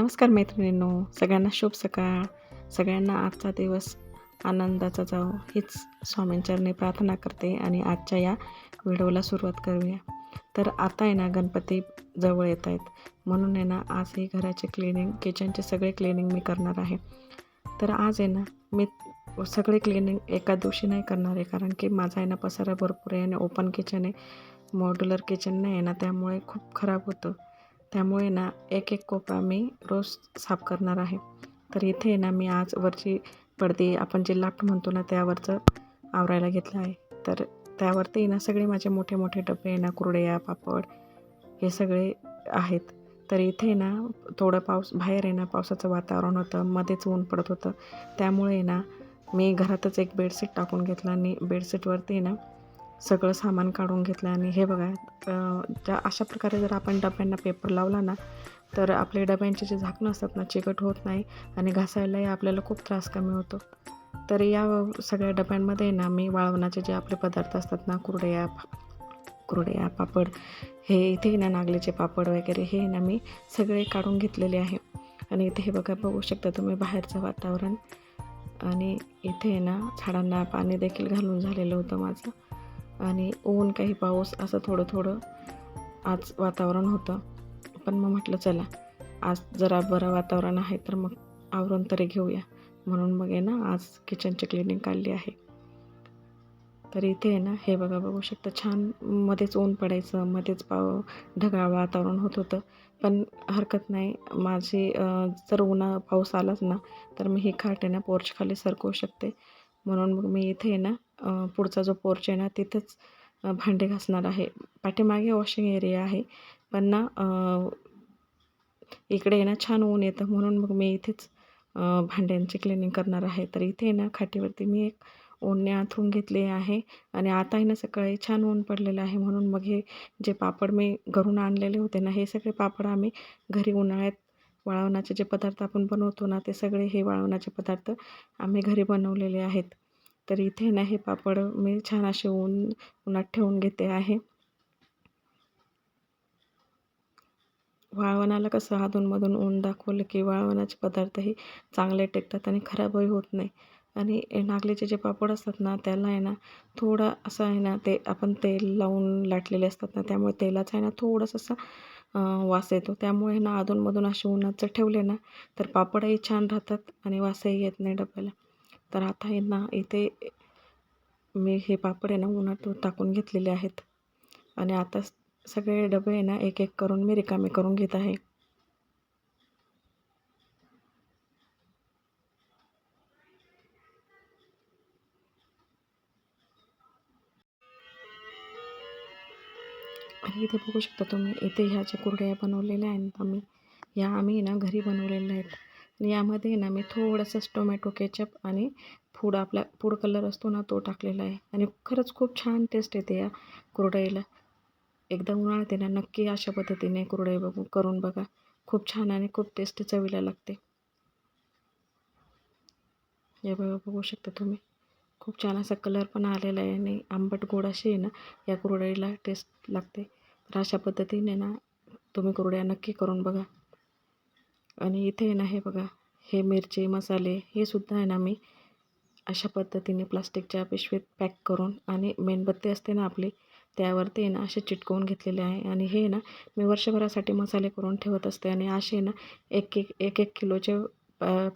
नमस्कार मैत्रिणींनो, सगळ्यांना शुभ सकाळ. सगळ्यांना आजचा दिवस आनंदाचा जावो हीच स्वामींचरणी प्रार्थना करते आणि आजच्या या व्हिडिओला सुरुवात करूया. तर आता आहे ना गणपती जवळ येत आहेत, म्हणून आहे ना आज ही घराचे क्लिनिंग, किचनचे सगळे क्लिनिंग मी करणार आहे. तर आज आहे ना मी सगळे क्लिनिंग एका दिवशी नाही करणार आहे, कारण की माझा आहे ना पसारा भरपूर आहे आणि ओपन किचन आहे, मॉड्युलर किचन नाही आहे ना, त्यामुळे खूप खराब होतं. त्यामुळे ना एक कोपरा मी रोज साफ करणार आहे. तर इथे ना मी आज वरची पडदी आपण जे लाफ्ट म्हणतो ना त्यावरचं आवरायला घेतलं आहे. तर त्यावरती ना सगळे माझे मोठे मोठे डबे ना, कुरडया, पापड हे सगळे आहेत. तर इथे ना थोडं बाहेर आहे ना पावसाचं वातावरण होतं, मध्येच ऊन पडत होतं. त्यामुळे ना मी घरातच एक बेडशीट टाकून घेतला आणि बेडशीटवरती ना सगळं सामान काढून घेतलं. आणि हे बघा, ज्या अशा प्रकारे जर आपण डब्यांना पेपर लावला ना, तर आपले डब्यांचे जे झाकणं असतात ना चिकट होत नाही आणि घासायलाही आपल्याला खूप त्रास कमी होतो. तर या सगळ्या डब्यांमध्ये ना मी वाळवणाचे जे आपले पदार्थ असतात ना, कुरडया, पापड, हे इथे ना नागलीचे पापड वगैरे हे ना मी सगळे काढून घेतलेले आहे. आणि इथे हे बघू शकता तुम्ही बाहेरचं वातावरण. आणि इथे ना झाडांना पाणी देखील घालून झालेलं होतं माझं. आणि ऊन काही पाऊस असं थोडं थोडं आज वातावरण होतं. पण मग म्हटलं चला आज जरा बरं वातावरण आहे तर मग आवरून तरी घेऊया, म्हणून मग आहे ना आज किचनची क्लिनिंग काढली आहे. तर इथे आहे ना हे बघू शकता, छान मध्येच ऊन पडायचं, मध्येच ढगाळ वातावरण होत होतं. पण हरकत नाही, माझी जर पाऊस आलाच ना तर मी ही खाट आहे ना पोर्च खाली सरकवू शकते. म्हणून मग मी इथे ना पुढचा जो पोर्च आहे ना तिथंच भांडे घासणार आहे. पाठीमागे वॉशिंग एरिया आहे, पण ना इकडे ना छान ऊन येतं, म्हणून मग मी इथेच भांड्यांची क्लिनिंग करणार आहे. तर इथे ना खाटीवरती मी एक ओढणी अंथरून घेतली आहे. आणि आता आहे ना सकाळी छान ऊन पडलेलं आहे, म्हणून मग हे जे पापड मी घरून आणलेले होते ना, हे सगळे पापड आम्ही घरी उन्हाळ्यात वाळवणाचे जे पदार्थ आपण बनवतो ना, ते सगळे हे वाळवणाचे पदार्थ आम्ही घरी बनवलेले आहेत. तर इथे ना हे पापड मी छान असे उन्हात ठेवून घेते आहे. वाळवणाला कसं अधूनमधून ऊन दाखवलं की वाळवणाचे पदार्थही चांगले टिकतात आणि खराबही होत नाही. आणि नागलीचे जे पापड असतात ना त्याला आहे ना थोडा असं आहे ना, ते आपण तेल लावून लाटलेले असतात ना, त्यामुळे तेलाचा आहे ना थोडंसं असा वास येतो. त्यामुळे ना अधूनमधून असे उन्हात जर ठेवले ना तर पापडही छान राहतात आणि वासही येत नाही डब्याला. तर आता आहे ना इथे मी हे पापड आहे ना उन्हात टाकून घेतलेले आहेत. आणि आता सगळे डबे आहे ना एक करून मी रिकामे करून घेत आहे. आणि इथे बघू शकता तुम्ही, इथे ह्या ज्या कुरडया बनवलेल्या आहेत आम्ही ना घरी बनवलेल्या आहेत. आणि यामध्ये ना मी थोडंसं टोमॅटो केचप आणि आपला फूड कलर असतो ना तो टाकलेला आहे. आणि खरंच खूप छान टेस्ट येते या कुरडईला. एकदा उन्हाळ्यात आहे ना नक्की अशा पद्धतीने कुरडई करून बघा. खूप छान आणि खूप टेस्टी चवीला लागते. हे बघू शकता तुम्ही, खूप छान असा कलर पण आलेला आहे आणि आंबट गोड अशी आहे ना या कुरडईला टेस्ट लागते. तर अशा पद्धतीने ना तुम्ही कुरडया नक्की करून बघा. आणि इथे आहे ना हे बघा, हे मिरची मसाले हे सुद्धा आहे ना मी अशा पद्धतीने प्लास्टिकच्या पिशवीत पॅक करून आणि मेणबत्ती असते ना आपली त्यावरती आहे ना असे चिटकवून घेतलेले आहे. आणि हे ना मी वर्षभरासाठी मसाले करून ठेवत असते. आणि असे ना एक किलोचे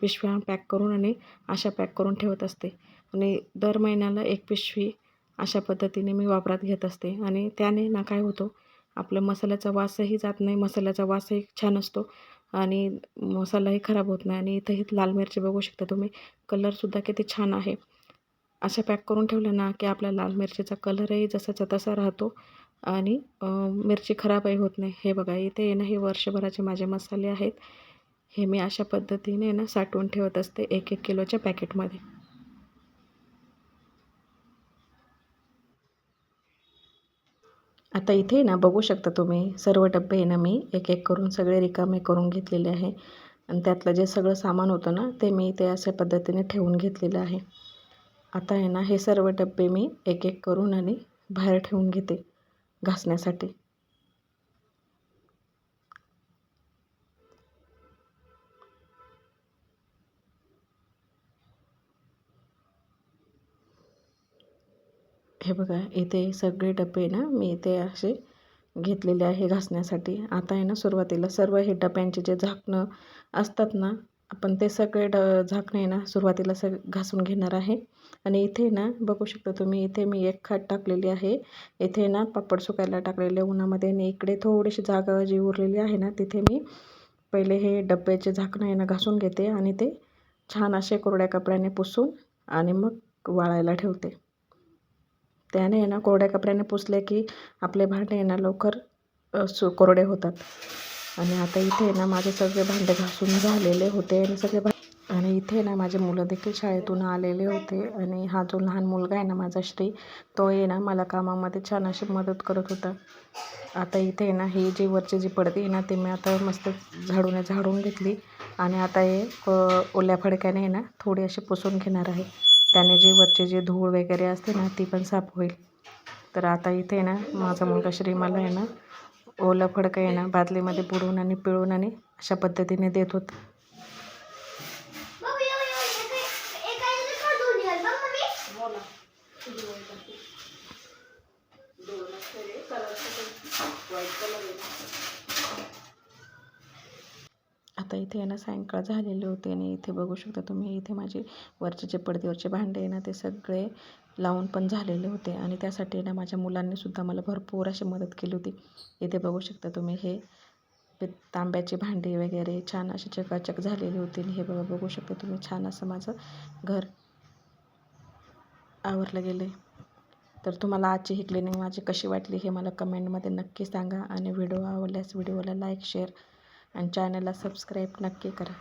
पिशव्या पॅक करून आणि अशा पॅक करून ठेवत असते. आणि दर महिन्याला एक पिशवी अशा पद्धतीने मी वापरात घेत असते. आणि त्याने ना काय होतं, आपलं मसाल्याचा वासही जात नाही, मसाल्याचा वासही छान असतो आणि मसालाही खराब होत नाही. आणि इथं ही लाल मिरची बघू शकता तुम्ही, कलरसुद्धा किती छान आहे. अशा पॅक करून ठेवल्या ना की आपल्या लाल मिरचीचा कलरही जसाचा तसा राहतो आणि मिरची खराबही होत नाही. हे बघा, इथे ना हे वर्षभराचे माझे मसाले आहेत. हे मी अशा पद्धतीने ना साठवून ठेवत असते एक किलोच्या पॅकेटमध्ये. आता इथे ना बघू शकता तुम्ही, सर्व डब्बे आहे ना मी एक करून सगळे रिकामे करून घेतलेले आहे. आणि त्यातलं जे सगळं सामान होतं ना ते मी ते अशा पद्धतीने ठेवून घेतलेलं आहे. आता आहे ना हे सर्व डब्बे मी एक करून आणि बाहेर ठेवून घेते घासण्यासाठी. हे बघा इथे सगळे डबे ना मी इथे असे घेतलेले आहे घासण्यासाठी. आता आहे ना सुरुवातीला सर्व हे डब्यांचे जे झाकणं असतात ना, आपण ते सगळे झाकणे ना सुरुवातीला घासून घेणार आहे. आणि इथे ना बघू शकता तुम्ही, इथे मी एक खाट टाकलेली आहे. इथे ना पापड सुकायला टाकलेले उन्हामध्ये आणि इकडे थोडीशी जागा जी उरलेली आहे ना, तिथे मी पहिले हे डब्याचे झाकणं आहे ना घासून घेते आणि ते छान असे कोरड्या कपड्याने पुसून आणि मग वाळायला ठेवते. त्याने आहे ना कोरड्या कपड्याने पुसले की आपले भांडे आहे ना लवकर कोरडे होतात. आणि आता इथे आहे ना माझे सगळे भांडे घासून झालेले होते आणि आणि इथे ना माझे मुलं देखील शाळेतून आलेले होते. आणि हा जो लहान मुलगा आहे ना माझा श्री, तो आहे ना मला कामामध्ये छान अशी मदत करत होता. आता इथे आहे ना ही जी वरची जी पडदी आहे ना ती मी आता मस्त झाडून घेतली. आणि आता हे ओल्या फडक्याने आहे ना थोडी अशी पुसून घेणार आहे. त्याने जी वरची जी धूळ वगैरे असते ना ती पण साफ होईल. तर आता इथे ना माझा मुलगा श्री मला आहे ना ओलं फडकं आहे ना बादलीमध्ये बुडवून आणि पिळून आणि अशा पद्धतीने देत होता. आता इथे आहे ना सायंकाळ झालेली होती आणि इथे बघू शकता तुम्ही, इथे माझे वरचे जे पडद्यावरचे भांडे आहे ना ते सगळे लावून पण झालेले होते. आणि त्यासाठी ना माझ्या मुलांनी सुद्धा मला भरपूर अशी मदत केली होती. इथे बघू शकता तुम्ही हे तांब्याची भांडी वगैरे छान अशी चकाचक झालेली होती. आणि हे बघू शकता तुम्ही, छान असं माझं घर आवरलं गेलं आहे. तर तुम्हाला आजची ही क्लिनिंग माझी कशी वाटली हे मला कमेंटमध्ये नक्की सांगा. आणि व्हिडिओ आवडल्यास व्हिडिओला लाईक, शेअर आणि चॅनलला सबस्क्राईब नक्की करा.